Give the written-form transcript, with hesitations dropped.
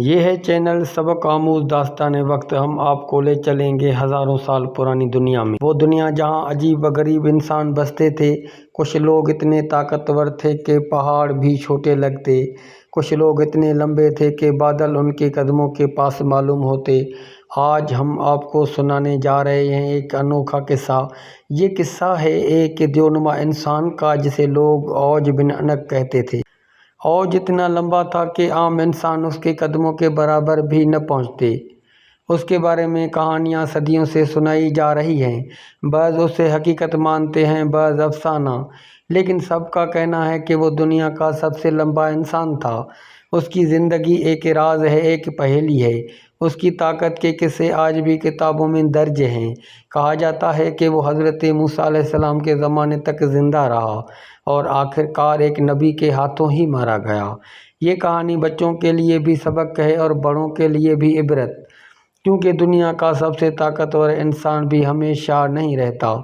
یہ ہے چینل سبق آموز داستان وقت۔ ہم آپ کو لے چلیں گے ہزاروں سال پرانی دنیا میں، وہ دنیا جہاں عجیب و غریب انسان بستے تھے۔ کچھ لوگ اتنے طاقتور تھے کہ پہاڑ بھی چھوٹے لگتے، کچھ لوگ اتنے لمبے تھے کہ بادل ان کے قدموں کے پاس معلوم ہوتے۔ آج ہم آپ کو سنانے جا رہے ہیں ایک انوکھا قصہ۔ یہ قصہ ہے ایک دیونما انسان کا جسے لوگ اوج بن عنق کہتے تھے۔ اوج اتنا لمبا تھا کہ عام انسان اس کے قدموں کے برابر بھی نہ پہنچتے۔ اس کے بارے میں کہانیاں صدیوں سے سنائی جا رہی ہیں، بعض اسے حقیقت مانتے ہیں، بعض افسانہ، لیکن سب کا کہنا ہے کہ وہ دنیا کا سب سے لمبا انسان تھا۔ اس کی زندگی ایک راز ہے، ایک پہیلی ہے۔ اس کی طاقت کے قصے آج بھی کتابوں میں درج ہیں۔ کہا جاتا ہے کہ وہ حضرت موسیٰ علیہ السلام کے زمانے تک زندہ رہا اور آخرکار ایک نبی کے ہاتھوں ہی مارا گیا۔ یہ کہانی بچوں کے لیے بھی سبق ہے اور بڑوں کے لیے بھی عبرت، کیونکہ دنیا کا سب سے طاقتور انسان بھی ہمیشہ نہیں رہتا۔